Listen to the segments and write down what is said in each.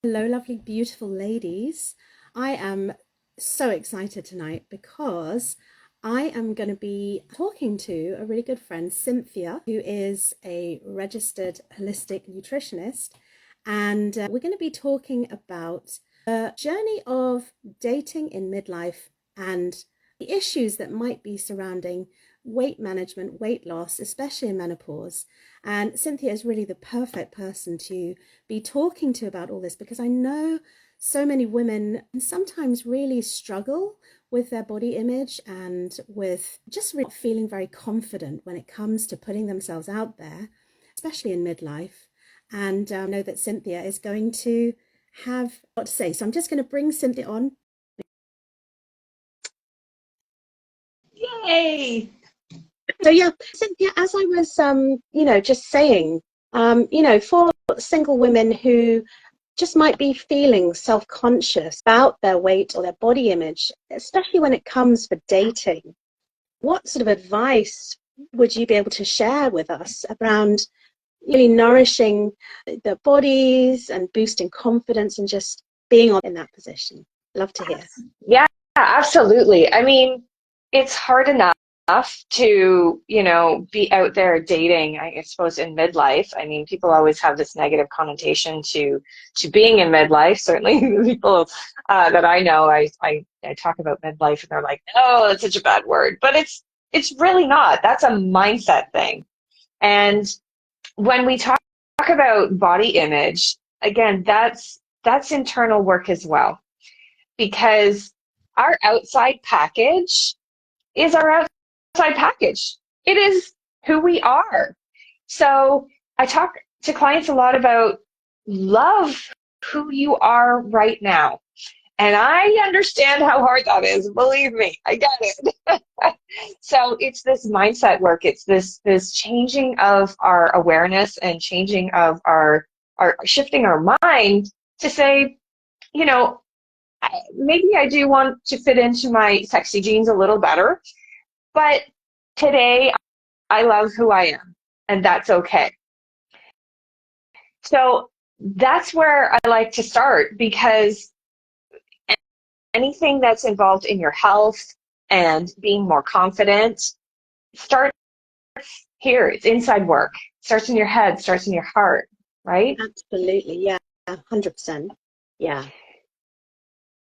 Hello, lovely, beautiful ladies. I am so excited tonight because I am going to be talking to a really good friend, Cynthia, who is a registered holistic nutritionist. And we're going to be talking about the journey of dating in midlife and the issues that might be surrounding weight management, weight loss, especially in menopause. And Cynthia is really the perfect person to be talking to about all this because I know so many women sometimes really struggle with their body image and with just really feeling very confident when it comes to putting themselves out there, especially in midlife. And I know that Cynthia is going to have a lot to say. So I'm just going to bring Cynthia on. Yay! So yeah, Cynthia, as I was just saying, for single women who just might be feeling self-conscious about their weight or their body image, especially when it comes for dating, what sort of advice would you be able to share with us around really nourishing their bodies and boosting confidence and just being in that position? Love to hear. Yeah, absolutely. I mean, it's hard enough to, be out there dating, I suppose, in midlife. I mean, people always have this negative connotation to being in midlife. Certainly, the people that I know, I talk about midlife and they're like, "Oh, that's such a bad word." But it's really not. That's a mindset thing. And when we talk about body image, again, that's internal work as well, because our outside package is our outside package. It is who we are. So I talk to clients a lot about love who you are right now. And I understand how hard that is. Believe me, I get it. So it's this mindset work. It's this changing of our awareness and changing of our shifting our mind to say, you know, maybe I do want to fit into my sexy jeans a little better, but today I love who I am, and that's okay. So that's where I like to start, because anything that's involved in your health and being more confident starts here. It's inside work. Starts in your head, starts in your heart, right? Absolutely, yeah, 100%. Yeah.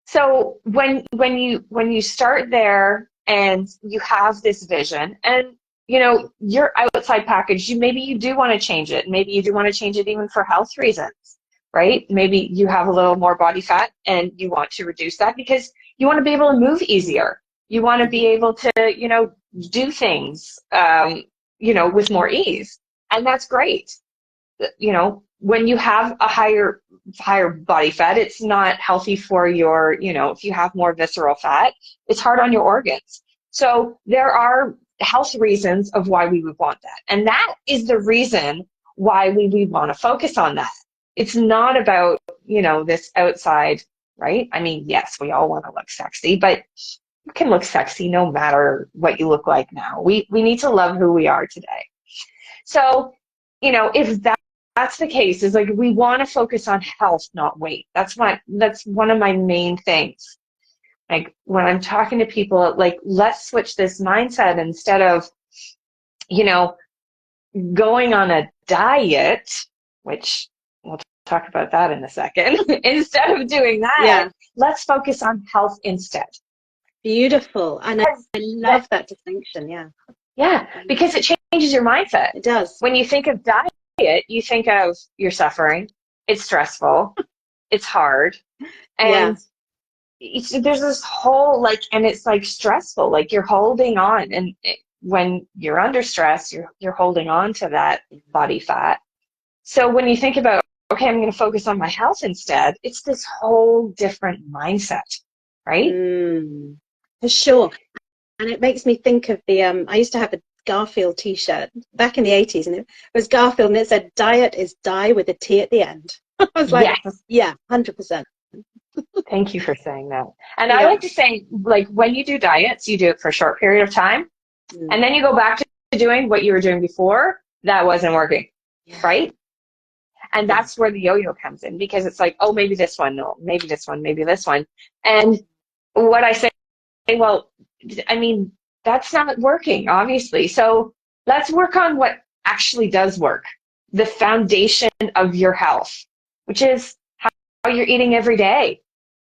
So when you start there and you have this vision, and your outside package, maybe you do want to change it. Maybe you do want to change it even for health reasons, right? Maybe you have a little more body fat and you want to reduce that because you want to be able to move easier. You want to be able to, do things, with more ease. And that's great. When you have a higher body fat, it's not healthy for your, if you have more visceral fat, it's hard on your organs. So there are health reasons of why we would want that. And that is the reason why we would want to focus on that. It's not about, this outside, right? I mean, yes, we all want to look sexy, but you can look sexy no matter what you look like now. We need to love who we are today. So, if that's the case, is like we want to focus on health, not weight. That's one of my main things. Like when I'm talking to people, like let's switch this mindset instead of, you know, going on a diet, which we'll talk about that in a second. Instead of doing that, Yeah. let's focus on health instead. Beautiful. And Because I that, love that distinction. Yeah, yeah, because it changes your mindset. it does. When you think of diet, you think of you're suffering, it's stressful, it's hard, Yeah, and there's this whole and it's like stressful, like you're holding on, and when you're under stress, you're holding on to that body fat. So when you think about, okay, I'm going to focus on my health instead, it's this whole different mindset, right? for sure. And it makes me think of I used to have a Garfield t-shirt back in the 80s, and it was Garfield, and it said, "Diet is die with a T at the end." I was like, Yes. yeah, 100%. Thank you for saying that. And I Yeah. like to say, like, when you do diets, you do it for a short period of time, Mm. and then you go back to doing what you were doing before. That wasn't working, Yeah. right? And that's where the yo-yo comes in, because it's like, oh, maybe this one, no, maybe this one, maybe this one. And what I say, well, I mean, that's not working, obviously. So let's work on what actually does work. The foundation of your health, which is how you're eating every day,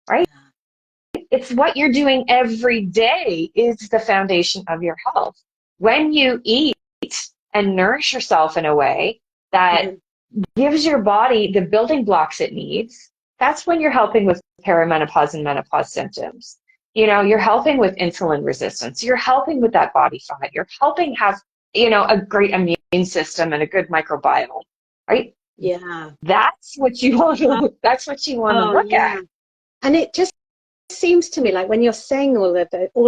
right? It's what you're doing every day is the foundation of your health. When you eat and nourish yourself in a way that gives your body the building blocks it needs, that's when you're helping with perimenopause and menopause symptoms. You know, you're helping with insulin resistance. You're helping with that body fat. You're helping have, you know, a great immune system and a good microbiome, right? Yeah. That's what you want to, that's what you want to look at. And it just seems to me like when you're saying all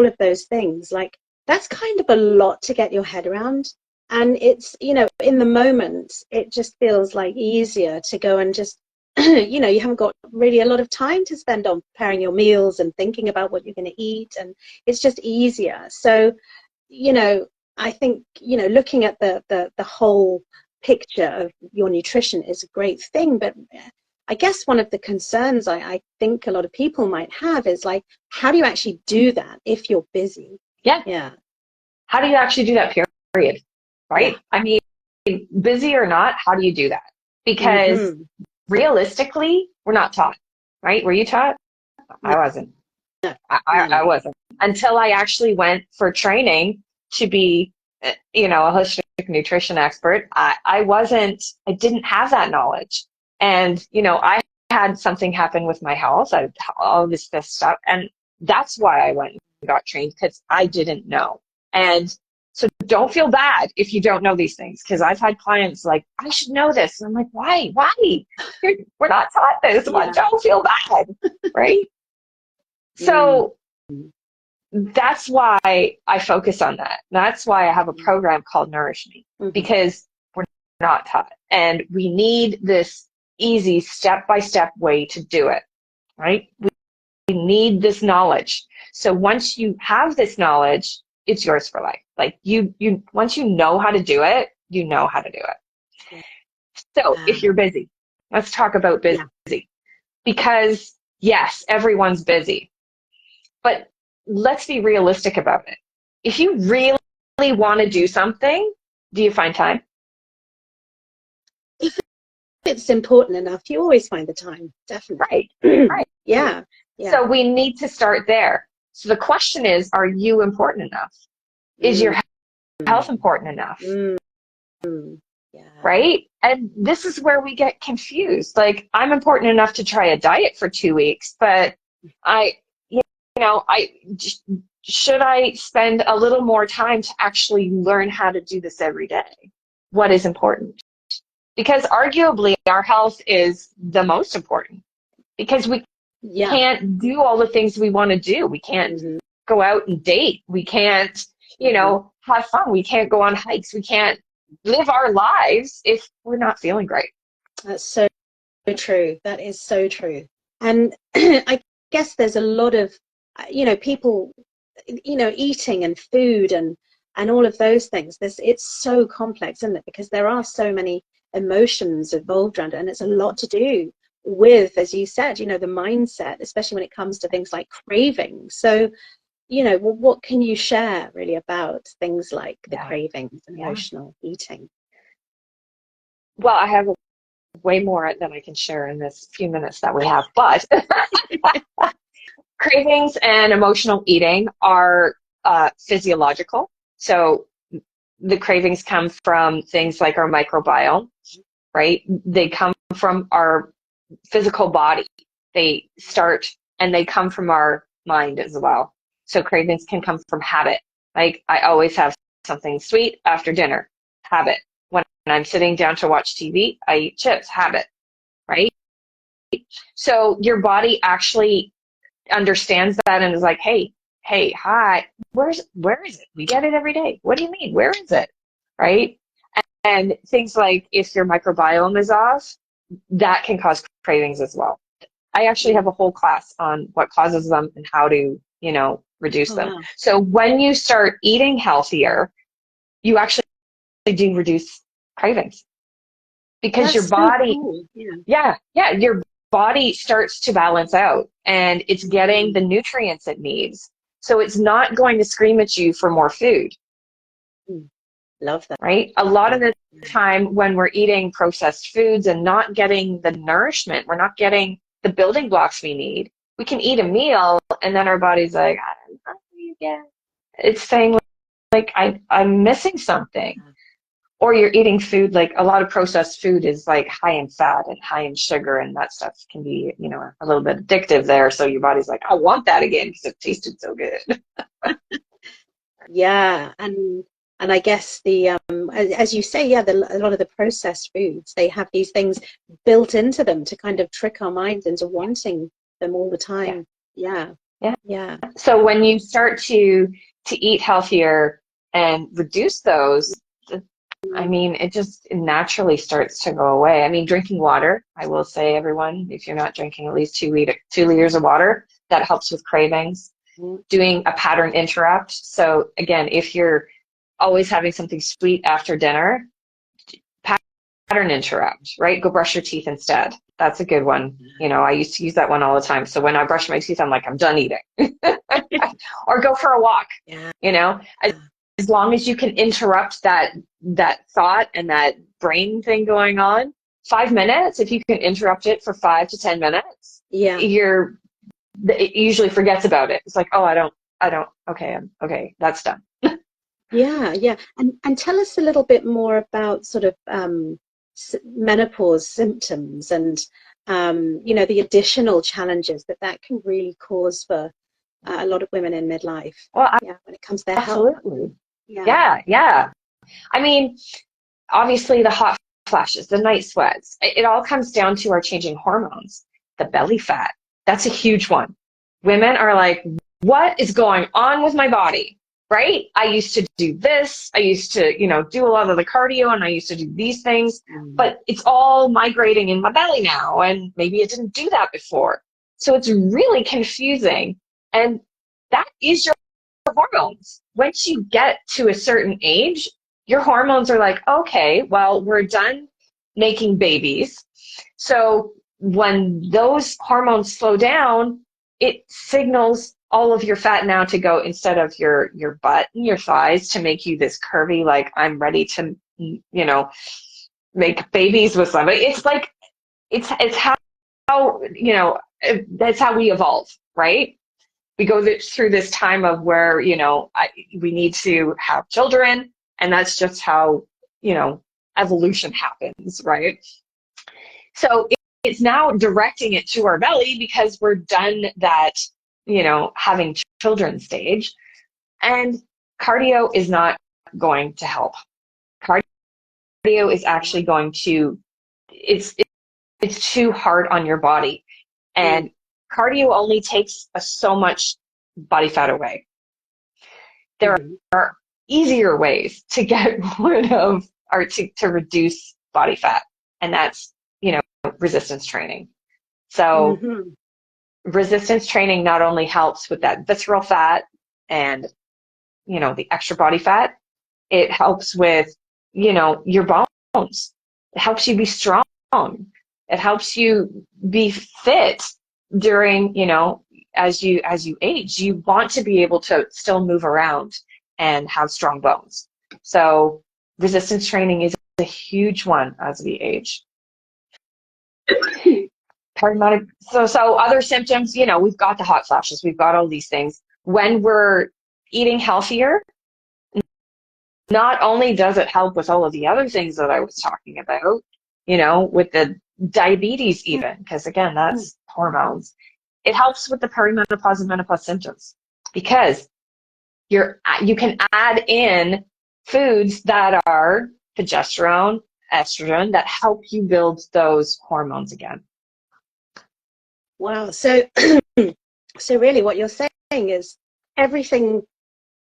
of those things, like that's kind of a lot to get your head around. And it's, you know, in the moment, it just feels like easier to go and just, you know, you haven't got really a lot of time to spend on preparing your meals and thinking about what you're going to eat. And it's just easier. So, you know, I think, you know, looking at the whole picture of your nutrition is a great thing. But I guess one of the concerns I think a lot of people might have is like, how do you actually do that if you're busy? Yeah. How do you actually do that, period? Right? I mean, busy or not, how do you do that? Because realistically, we're not taught, right? Were you taught? I wasn't. I wasn't. Until I actually went for training to be, you know, a holistic nutrition expert, I didn't have that knowledge. And, you know, I had something happen with my health, all this stuff. And that's why I went and got trained, because I didn't know. And so don't feel bad if you don't know these things, because I've had clients like, I should know this. And I'm like, why? We're not taught this. Don't feel bad, right? So that's why I focus on that. That's why I have a program called Nourish Me, because we're not taught. And we need this easy step-by-step way to do it, right? We need this knowledge. So once you have this knowledge, it's yours for life. Like once you know how to do it, you know how to do it. So if you're busy, let's talk about busy. Because yes, everyone's busy, but let's be realistic about it. If you really want to do something, do you find time? If it's important enough, you always find the time, definitely. Right. Yeah. So we need to start there. So the question is, are you important enough? Is your health important enough? Right? And this is where we get confused. Like, I'm important enough to try a diet for 2 weeks, but should I spend a little more time to actually learn how to do this every day? What is important? Because arguably our health is the most important, because we can't do all the things we want to do. We can't go out and date. We can't, have fun. We can't go on hikes. We can't live our lives if we're not feeling great. That's so true. That is so true. And I guess there's a lot of, people, eating and food and all of those things. It's so complex, isn't it? Because there are so many emotions involved around it, and it's a lot to do with, as you said, the mindset, especially when it comes to things like cravings. So, what can you share really about things like the cravings and emotional eating? Well, I have way more than I can share in this few minutes that we have, but cravings and emotional eating are physiological. So the cravings come from things like our microbiome, right? They come from our physical body. They start and they come from our mind as well. So cravings can come from habit. Like, I always have something sweet after dinner. Habit. When I'm sitting down to watch TV, I eat chips. Habit, right? So your body actually understands that and is like, hey, hi, where is it? We get it every day. What do you mean? Where is it? Right? And things like, if your microbiome is off, that can cause cravings as well. I actually have a whole class on what causes them and how to, reduce them. Wow. So when you start eating healthier, you actually do reduce cravings, because your That's so body, cool. Yeah. yeah, your body starts to balance out and it's getting the nutrients it needs. So it's not going to scream at you for more food, Mm. Love that. right? A lot of the time when we're eating processed foods and not getting the nourishment, we're not getting the building blocks we need. We can eat a meal and then our body's like, I'm hungry again. It's saying like I'm missing something. Or you're eating food, like a lot of processed food is like high in fat and high in sugar, and that stuff can be, a little bit addictive there. So your body's like, I want that again because it tasted so good. Yeah, and I guess the as you say, yeah, a lot of the processed foods, they have these things built into them to kind of trick our minds into wanting them all the Yeah. time. Yeah, Yeah. yeah. So when you start to eat healthier and reduce those, I mean, it just naturally starts to go away. I mean, drinking water, I will say, everyone, if you're not drinking at least 2 liters of water, that helps with cravings. Mm. Doing a pattern interrupt. So again, if you're always having something sweet after dinner, pattern interrupt, right? Go brush your teeth instead. That's a good one. I used to use that one all the time. So when I brush my teeth, I'm like, I'm done eating. Or go for a walk, Yeah. as long as you can interrupt that thought and that brain thing going on, 5 minutes, if you can interrupt it for 5 to 10 minutes, Yeah. it usually forgets about it. It's like, oh, okay, okay, that's done. Yeah, yeah. And tell us a little bit more about sort of menopause symptoms and the additional challenges that can really cause for a lot of women in midlife. Well, Yeah, when it comes to their health. absolutely. Yeah. Yeah. I mean, obviously the hot flashes, the night sweats, it all comes down to our changing hormones. The belly fat, that's a huge one. Women are like, what is going on with my body? Right? I used to do this. I used to, do a lot of the cardio and I used to do these things, but it's all migrating in my belly now. And maybe it didn't do that before. So it's really confusing. And that is your hormones. Once you get to a certain age, your hormones are like, okay, well, we're done making babies. So when those hormones slow down, it signals all of your fat now to go instead of your butt and your thighs to make you this curvy, like I'm ready to, make babies with somebody. It's like, it's how, that's how we evolve, right? We go through this time of where, we need to have children, and that's just how, evolution happens, right? So it's now directing it to our belly because we're done that, having children stage. And cardio is not going to help. Cardio is actually going to, it's too hard on your body. And cardio only takes so much body fat away. There are easier ways to get rid of or to reduce body fat, and that's, resistance training. So resistance training not only helps with that visceral fat and, the extra body fat, it helps with, your bones. It helps you be strong. It helps you be fit during, as you age. You want to be able to still move around and have strong bones. So resistance training is a huge one as we age. So other symptoms, we've got the hot flashes, we've got all these things. When we're eating healthier, not only does it help with all of the other things that I was talking about, with the diabetes even, because again, that's hormones. It helps with the perimenopause and menopause symptoms because you can add in foods that are progesterone, estrogen, that help you build those hormones again. Wow. So, so really what you're saying is everything,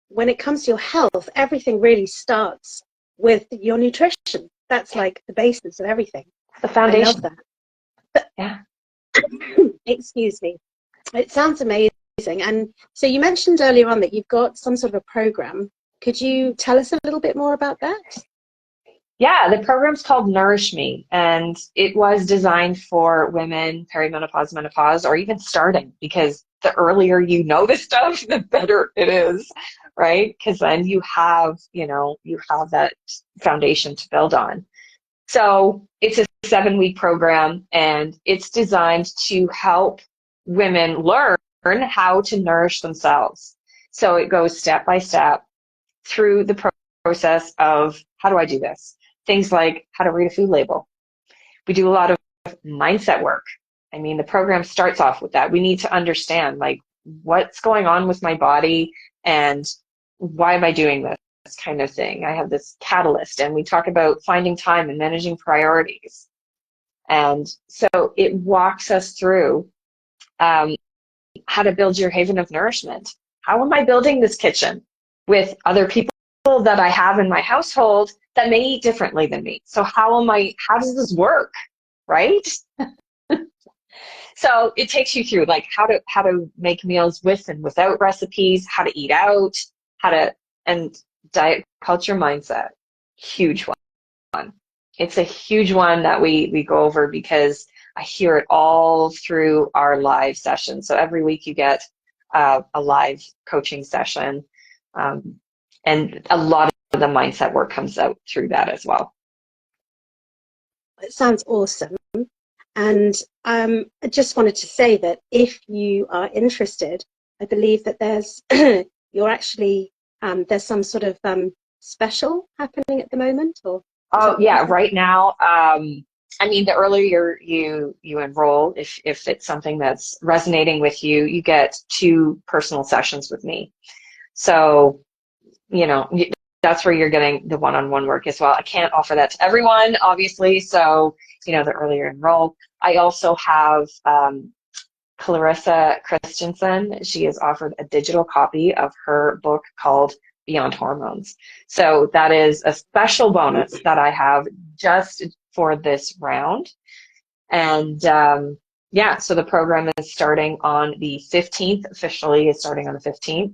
when it comes to your health, everything really starts with your nutrition. That's like the basis of everything. The foundation. I love that. But, yeah. Excuse me. It sounds amazing. And so you mentioned earlier on that you've got some sort of a program. Could you tell us a little bit more about that? Yeah, the program's called Nourish Me, and it was designed for women perimenopause, menopause, or even starting, because the earlier you know this stuff, the better it is, right? Because then you have that foundation to build on. So it's a 7-week program, and it's designed to help women learn how to nourish themselves. So it goes step by step through the process of how do I do this? Things like how to read a food label. We do a lot of mindset work. I mean, the program starts off with that. We need to understand like what's going on with my body and why am I doing this kind of thing. I have this catalyst, and we talk about finding time and managing priorities. And so it walks us through how to build your haven of nourishment. How am I building this kitchen with other people that I have in my household that may eat differently than me? So how does this work? Right? So it takes you through like how to make meals with and without recipes, how to eat out, and diet culture mindset. Huge one. It's a huge one that we go over because I hear it all through our live sessions. So every week you get a live coaching session, and a lot of the mindset work comes out through that as well. It sounds awesome. And I just wanted to say that if you are interested, I believe that you're actually, there's some sort of special happening at the moment, or Oh yeah, right now, I mean, the earlier you enroll, if it's something that's resonating with you, you get 2 personal sessions with me. So, that's where you're getting the one-on-one work as well. I can't offer that to everyone, obviously. So, the earlier enrolled. I also have Clarissa Christensen. She has offered a digital copy of her book called Beyond Hormones. So that is a special bonus that I have just for this round. And yeah, so the program is starting on the 15th, officially is starting on the 15th.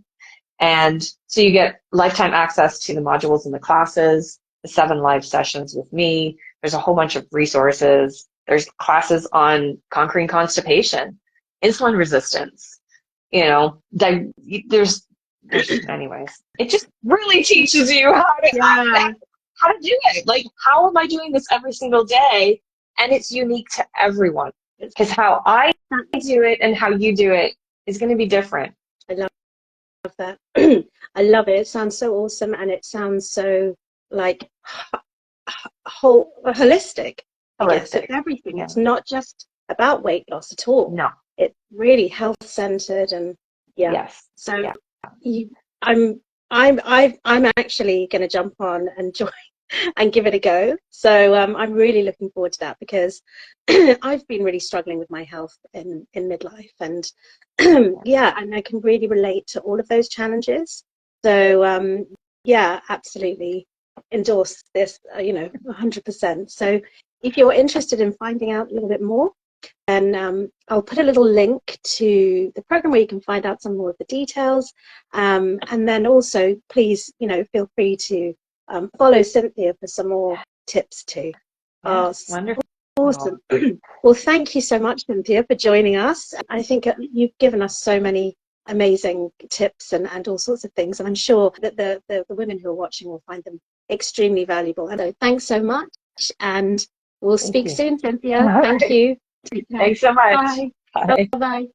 And so you get lifetime access to the modules and the classes, the 7 live sessions with me. There's a whole bunch of resources. There's classes on conquering constipation, insulin resistance, there's anyways, it just really teaches you how to do it. Like, how am I doing this every single day? And it's unique to everyone because how I do it and how you do it is going to be different. I love that. I love it. It sounds so awesome, and it sounds so like holistic. I guess it's everything. Yeah. It's not just about weight loss at all. No, it's really health centered, and yeah. Yes. So yeah. I'm actually going to jump on and join and give it a go. So I'm really looking forward to that because I've been really struggling with my health in midlife, and yeah, and I can really relate to all of those challenges. So yeah, absolutely endorse this, 100%. So if you're interested in finding out a little bit more, then I'll put a little link to the program where you can find out some more of the details. And then also, please, feel free to follow Cynthia for some more tips too. Yes, wonderful. Awesome. Well, thank you so much, Cynthia, for joining us. I think you've given us so many amazing tips and all sorts of things. And I'm sure that the women who are watching will find them extremely valuable. And so thanks so much. And we'll speak soon, Cynthia. Thank you. Thanks so much. Bye. Bye.